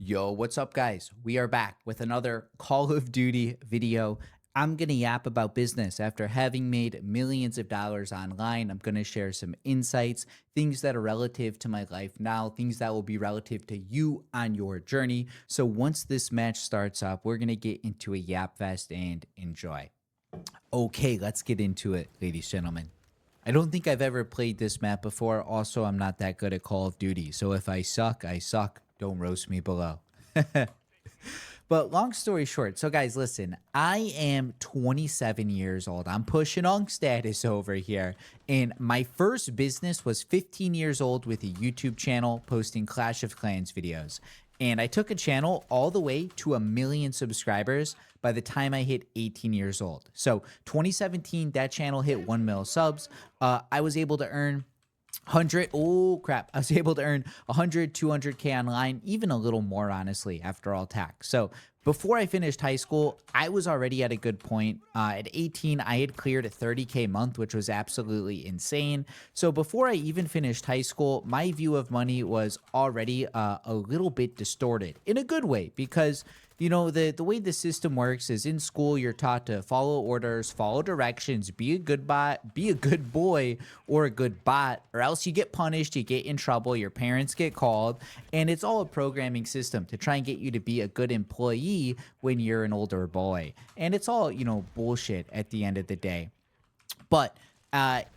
Yo, what's up, guys? We are back with another Call of Duty video. I'm going to yap about business after having made millions of dollars online. I'm going to share some insights, things that are relative to my life now, things that will be relative to you on your journey. So once this match starts up, we're going to get into a yap fest and enjoy. Okay, let's get into it, ladies and gentlemen. I don't think I've ever played this map before. Also, I'm not that good at Call of Duty. So if I suck, I suck. Don't roast me below. But long story short, so guys, listen, I am 27 years old. I'm pushing on status over here. And my first business was 15 years old with a YouTube channel posting Clash of Clans videos. And I took a channel all the way to 1 million subscribers by the time I hit 18 years old. So 2017, that channel hit 1 mil subs. I was able to earn 100 oh crap, I was able to earn 100 200k online, even a little more, honestly, after all tax. So before I finished high school, I was already at a good point. At 18, I had cleared a 30k month, which was absolutely insane. So before I even finished high school, my view of money was already a little bit distorted in a good way, because you know, the way the system works is in school you're taught to follow orders, follow directions, be a good bot, be a good boy or a good bot, or else you get punished, you get in trouble, your parents get called, and it's all a programming system to try and get you to be a good employee when you're an older boy. And it's all, you know, bullshit at the end of the day. But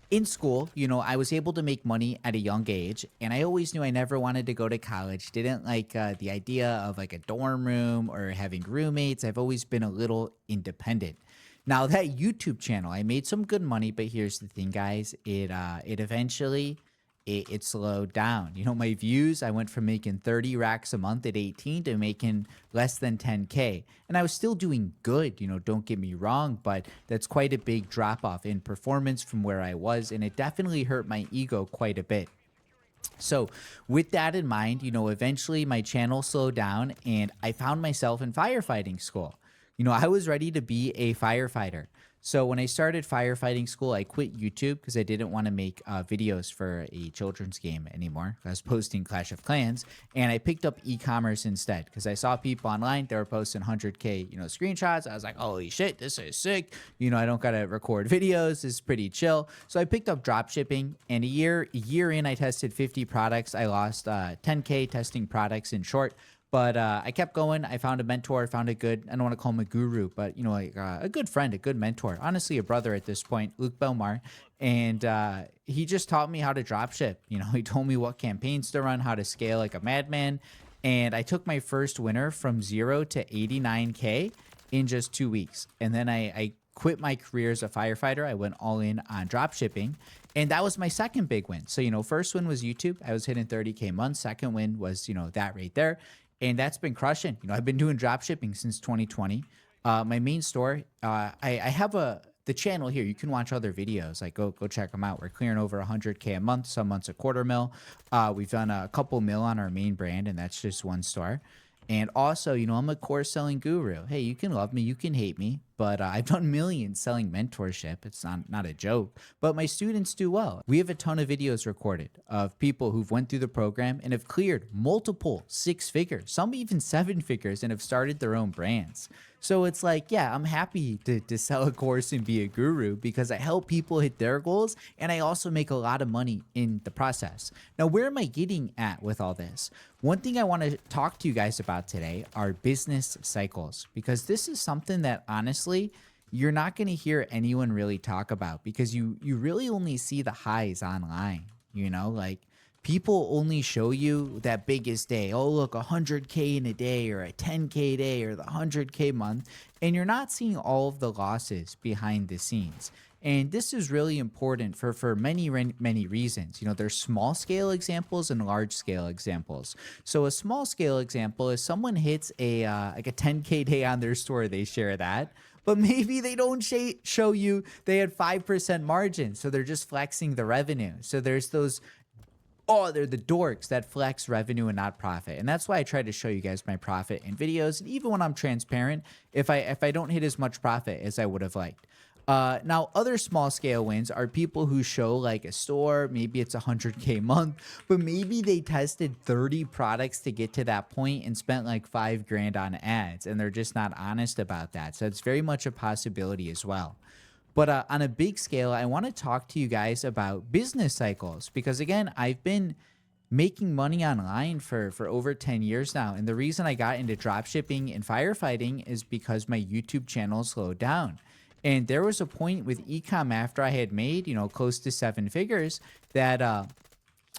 in school, you know, I was able to make money at a young age, and I always knew I never wanted to go to college. Didn't like the idea of like a dorm room or having roommates. I've always been a little independent. Now that YouTube channel, I made some good money, but here's the thing, guys. It eventually it slowed down. You know, my views, I went from making 30 racks a month at 18 to making less than 10K. And I was still doing good, you know, don't get me wrong, but that's quite a big drop off in performance from where I was. And it definitely hurt my ego quite a bit. So with that in mind, you know, eventually my channel slowed down and I found myself in firefighting school. You know, I was ready to be a firefighter. So when I started firefighting school, I quit YouTube because I didn't want to make videos for a children's game anymore. I was posting Clash of Clans, and I picked up e-commerce instead because I saw people online, they were posting 100K, you know, screenshots. I was like, holy shit, this is sick. You know, I don't got to record videos. This is pretty chill. So I picked up drop shipping, and a year in, I tested 50 products. I lost 10K testing products in short. But I kept going. I found a mentor, found a good, I don't want to call him a guru, but, you know, like a good friend, a good mentor, honestly, a brother at this point, Luke Belmar. And he just taught me how to drop ship. You know, he told me what campaigns to run, how to scale like a madman. And I took my first winner from 0 to 89K in just 2 weeks. And then I quit my career as a firefighter. I went all in on drop shipping. And that was my second big win. So, you know, first win was YouTube. I was hitting 30K months. Second win was, you know, that right there. And that's been crushing. You know, I've been doing drop shipping since 2020. My main store, I have the channel here. You can watch other videos. Like go check them out. We're clearing over 100K a month. Some months a quarter mil. We've done a couple mil on our main brand, and that's just one store. And also, you know, I'm a course selling guru. Hey, you can love me, you can hate me, but I've done millions selling mentorship. It's not a joke, but my students do well. We have a ton of videos recorded of people who've went through the program and have cleared multiple 6 figures, some even 7 figures, and have started their own brands. So it's like, yeah, I'm happy to sell a course and be a guru because I help people hit their goals, and I also make a lot of money in the process. Now, where am I getting at with all this? One thing I want to talk to you guys about today are business cycles, because this is something that honestly, you're not going to hear anyone really talk about because you really only see the highs online, you know, like people only show you that biggest day. Oh, look, 100K in a day or a 10K day or the 100K month. And you're not seeing all of the losses behind the scenes. And this is really important for many reasons. You know, there's small scale examples and large scale examples. So a small scale example is someone hits a like a 10K day on their store, they share that. But maybe they don't show you they had 5% margin. So they're just flexing the revenue. So there's those, oh, they're the dorks that flex revenue and not profit. And that's why I try to show you guys my profit in videos. And even when I'm transparent, if I don't hit as much profit as I would have liked. Now, other small scale wins are people who show like a store, maybe it's 100K a month, but maybe they tested 30 products to get to that point and spent like 5 grand on ads, and they're just not honest about that. So it's very much a possibility as well. But on a big scale, I want to talk to you guys about business cycles because, again, I've been making money online for over 10 years now. And the reason I got into drop shipping and firefighting is because my YouTube channel slowed down. And there was a point with ecom after I had made, close to 7 figures that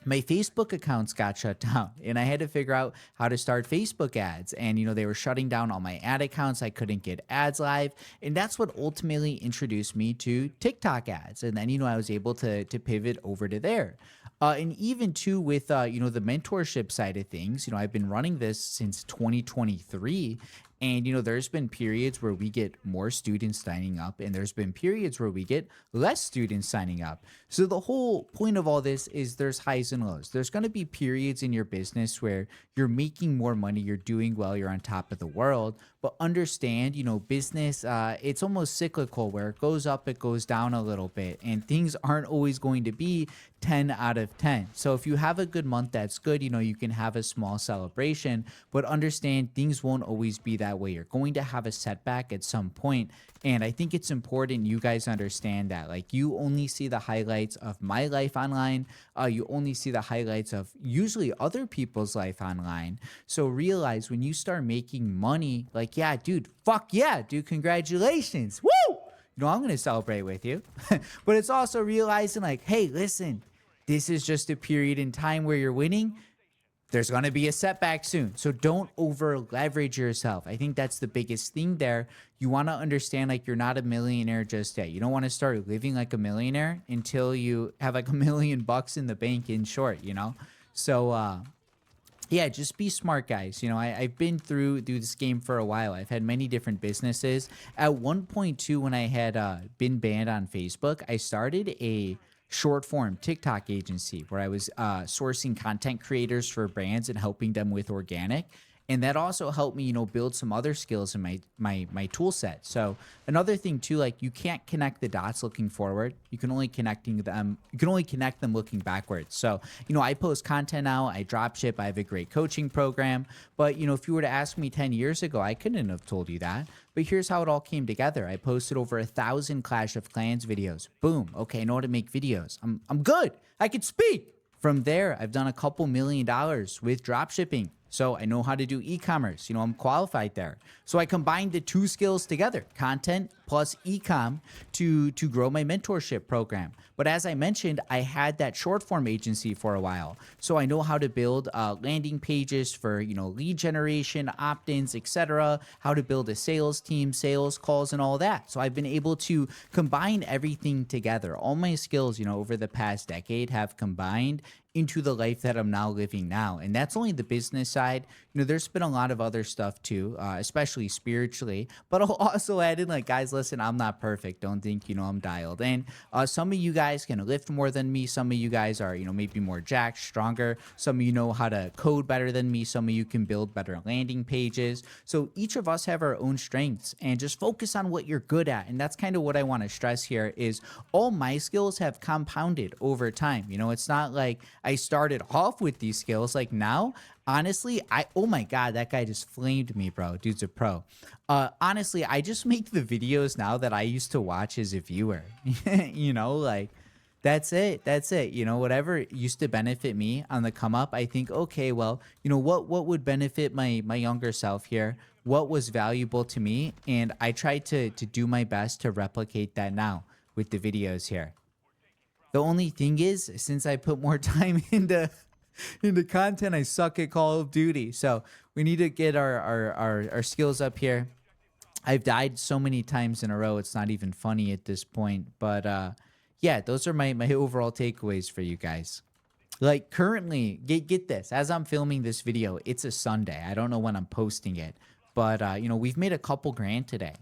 my Facebook accounts got shut down and I had to figure out how to start Facebook ads. And, they were shutting down all my ad accounts. I couldn't get ads live. And that's what ultimately introduced me to TikTok ads. And then, I was able to pivot over to there. And even too with, the mentorship side of things, I've been running this since 2023. And, there's been periods where we get more students signing up, and there's been periods where we get less students signing up. So the whole point of all this is there's highs and lows. There's going to be periods in your business where you're making more money, you're doing well, you're on top of the world. But understand, business, it's almost cyclical where it goes up, it goes down a little bit, and things aren't always going to be 10 out of 10. So if you have a good month, that's good. You can have a small celebration, but understand things won't always be that way. You're going to have a setback at some point. And I think it's important you guys understand that. Like, you only see the highlights of my life online. You only see the highlights of usually other people's life online. So realize when you start making money, like, yeah, dude, fuck yeah, dude, congratulations. Woo! I'm going to celebrate with you. But it's also realizing like, hey, listen, this is just a period in time where you're winning. There's going to be a setback soon. So don't over leverage yourself. I think that's the biggest thing there. You want to understand like you're not a millionaire just yet. You don't want to start living like a millionaire until you have like $1 million in the bank, in short, So, yeah, just be smart, guys. I've been through this game for a while. I've had many different businesses. At one point, too, when I had been banned on Facebook, I started a short form TikTok agency where I was sourcing content creators for brands and helping them with organic. And that also helped me, build some other skills in my tool set. So another thing too, like, you can't connect the dots looking forward. You can only connect them looking backwards. So, I post content now, I drop ship, I have a great coaching program. But, if you were to ask me 10 years ago, I couldn't have told you that. But here's how it all came together. I posted over 1,000 Clash of Clans videos. Boom. Okay, I know how to make videos. I'm good. I could speak. From there, I've done a couple $1 million with drop shipping. So I know how to do e-commerce. I'm qualified there. So I combined the two skills together, content plus e-com, to grow my mentorship program. But as I mentioned, I had that short form agency for a while. So I know how to build landing pages for, lead generation, opt-ins, etc., how to build a sales team, sales calls, and all that. So I've been able to combine everything together. All my skills, over the past decade have combined into the life that I'm now living now. And that's only the business side. There's been a lot of other stuff too, especially spiritually. But I'll also add in, like, guys, listen, I'm not perfect. Don't think, I'm dialed. And some of you guys can lift more than me. Some of you guys are, maybe more jacked, stronger. Some of you know how to code better than me. Some of you can build better landing pages. So each of us have our own strengths, and just focus on what you're good at. And that's kind of what I want to stress here is all my skills have compounded over time. It's not like I started off with these skills. Like, now, honestly, oh my God, that guy just flamed me, bro. Dude's a pro. Honestly, I just make the videos now that I used to watch as a viewer. Like, that's it. That's it. Whatever used to benefit me on the come up, I think, okay, well, what would benefit my younger self here? What was valuable to me? And I try to do my best to replicate that now with the videos here. The only thing is, since I put more time into content, I suck at Call of Duty. So we need to get our skills up here. I've died so many times in a row, it's not even funny at this point. But yeah, those are my overall takeaways for you guys. Like, currently, get this. As I'm filming this video, it's a Sunday. I don't know when I'm posting it. But, we've made a couple grand today.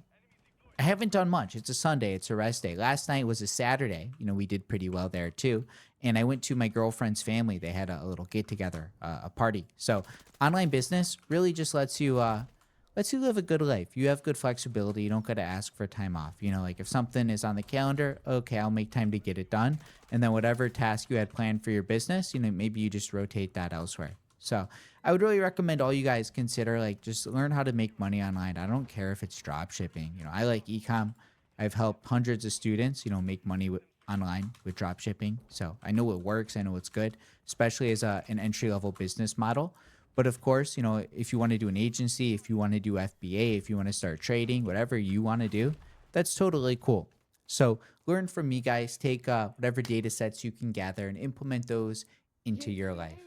I haven't done much. It's a Sunday. It's a rest day. Last night was a Saturday. We did pretty well there too. And I went to my girlfriend's family. They had a little get together, a party. So online business really just lets you lets you live a good life. You have good flexibility. You don't got to ask for time off. Like if something is on the calendar, okay, I'll make time to get it done. And then whatever task you had planned for your business, maybe you just rotate that elsewhere. So I would really recommend all you guys consider like just learn how to make money online. I don't care if it's drop shipping. I like ecom. I've helped hundreds of students, make money online with drop shipping. So I know it works. I know it's good, especially as an entry level business model. But of course, if you want to do an agency, if you want to do FBA, if you want to start trading, whatever you want to do, that's totally cool. So learn from me, guys. Take whatever data sets you can gather and implement those into your life.